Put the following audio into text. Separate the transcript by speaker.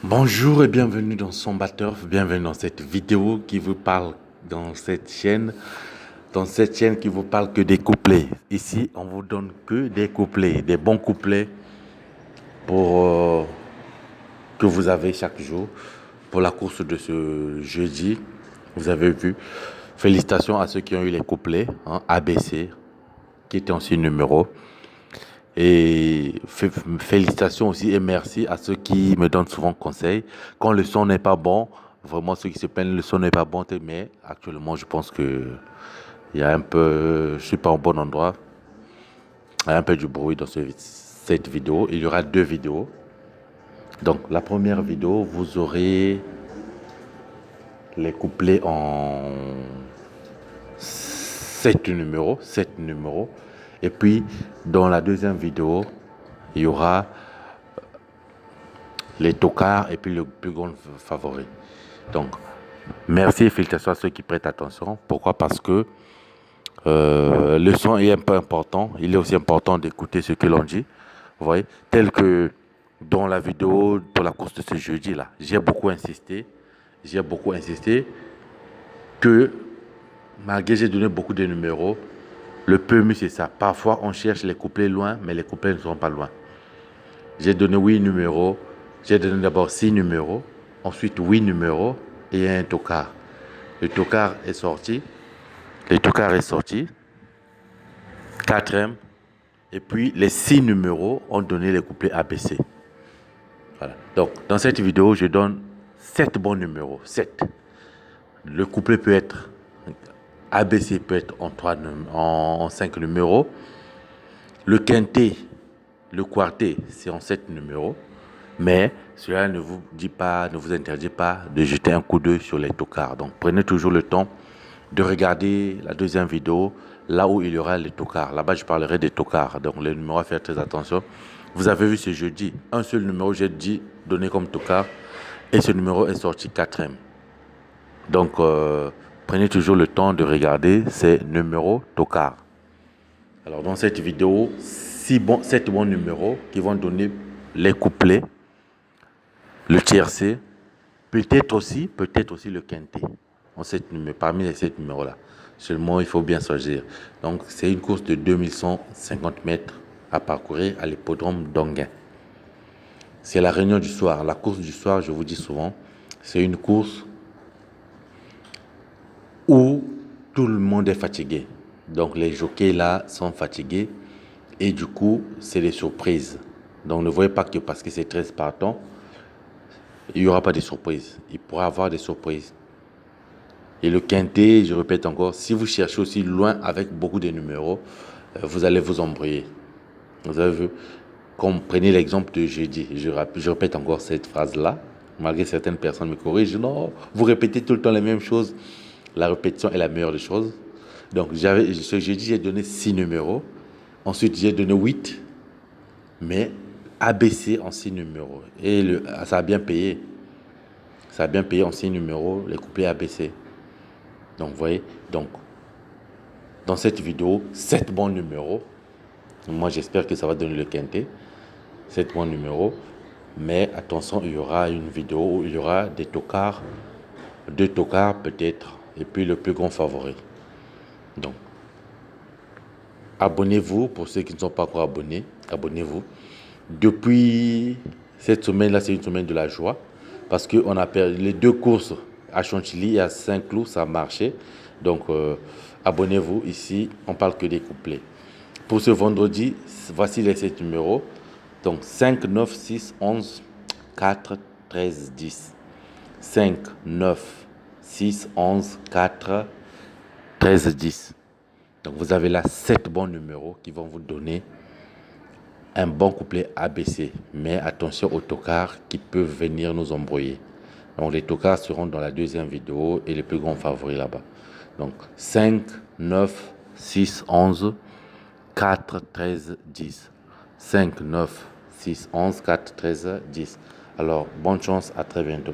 Speaker 1: Bonjour et bienvenue dans Son Batteur, bienvenue dans cette vidéo qui vous parle dans cette chaîne qui vous parle que des couplets. Ici, on vous donne que des couplets, des bons couplets pour que vous avez chaque jour pour la course de ce jeudi. Vous avez vu. Félicitations à ceux qui ont eu les couplets, hein, ABC, qui était aussi numéro. Et félicitations aussi et merci à ceux qui me donnent souvent conseil. Quand le son n'est pas bon, vraiment ceux qui se plaignent, le son n'est pas bon, mais actuellement je pense que il y a un peu, je suis pas au bon endroit. Il y a un peu du bruit dans cette vidéo. Il y aura deux vidéos. Donc la première vidéo, vous aurez les couplets en sept numéros. Et puis dans la deuxième vidéo, il y aura les tocards et puis le plus grand favori. Donc, merci et félicitations à ceux qui prêtent attention. Pourquoi? Parce que le son est un peu important. Il est aussi important d'écouter ce que l'on dit. Vous voyez, tel que dans la vidéo pour la course de ce jeudi-là, j'ai beaucoup insisté que malgré j'ai donné beaucoup de numéros, le PMU c'est ça. Parfois on cherche les couplets loin, mais les couplets ne sont pas loin. J'ai donné 8 numéros. J'ai donné d'abord 6 numéros, ensuite 8 numéros et un tocard. Le tocard est sorti. Le tocard est sorti. Quatrième. Et puis les 6 numéros ont donné les couplets ABC. Voilà. Donc dans cette vidéo, je donne 7 bons numéros. 7. Le couplet peut être ABC peut être en 5 numéros. Le quintet, le quartet, c'est en 7 numéros. Mais cela ne vous dit pas, ne vous interdit pas de jeter un coup d'œil sur les tocards. Donc prenez toujours le temps de regarder la deuxième vidéo, là où il y aura les tocards. Là-bas, je parlerai des tocards. Donc les numéros à faire très attention. Vous avez vu ce jeudi, un seul numéro, j'ai dit, donné comme tocard. Et ce numéro est sorti quatrième. Donc prenez toujours le temps de regarder ces numéros tocards. Alors dans cette vidéo, 7 bons numéros qui vont donner les couplets, le tiercé, peut-être aussi le quintet. Parmi les 7 numéros-là. Seulement, il faut bien choisir. Donc, c'est une course de 2150 mètres à parcourir à l'hippodrome d'Onguin. C'est la réunion du soir. La course du soir, je vous dis souvent, c'est une course où tout le monde est fatigué. Donc, les jockeys là sont fatigués et du coup, c'est des surprises. Donc, ne voyez pas que parce que c'est 13 partants, il n'y aura pas de surprises. Il pourra y avoir des surprises. Et le quintet, je répète encore, si vous cherchez aussi loin avec beaucoup de numéros, vous allez vous embrouiller. Vous avez vu, comme prenez l'exemple de jeudi, je répète encore cette phrase-là, malgré certaines personnes me corrigent, non, vous répétez tout le temps les mêmes choses. La répétition est la meilleure des choses. Donc ce jeudi, j'ai donné 6 numéros. Ensuite, j'ai donné 8, mais ABC en 6 numéros. Et ça a bien payé. Ça a bien payé en 6 numéros, les couplets ABC. Donc, vous voyez, donc, dans cette vidéo, 7 bons numéros. Moi, j'espère que ça va donner le quintet. 7 bons numéros. Mais attention, il y aura une vidéo où il y aura des tocards, 2 tocards peut-être, et puis le plus grand favori. Donc, abonnez-vous pour ceux qui ne sont pas encore abonnés. Abonnez-vous. Depuis cette semaine-là, c'est une semaine de la joie. Parce qu'on a perdu les 2 courses à Chantilly et à Saint-Cloud, ça a marché. Donc, abonnez-vous. Ici, on parle que des couplets. Pour ce vendredi, voici les 7 numéros. Donc, 5, 9, 6, 11, 4, 13, 10. 5, 9, 6, 11, 4, 13, 10. Donc, vous avez là 7 bons numéros qui vont vous donner un bon couplet ABC. Mais attention aux tocards qui peuvent venir nous embrouiller. Donc, les tocards seront dans la deuxième vidéo et les plus grands favoris là-bas. Donc, 5, 9, 6, 11, 4, 13, 10. 5, 9, 6, 11, 4, 13, 10. Alors, bonne chance, à très bientôt.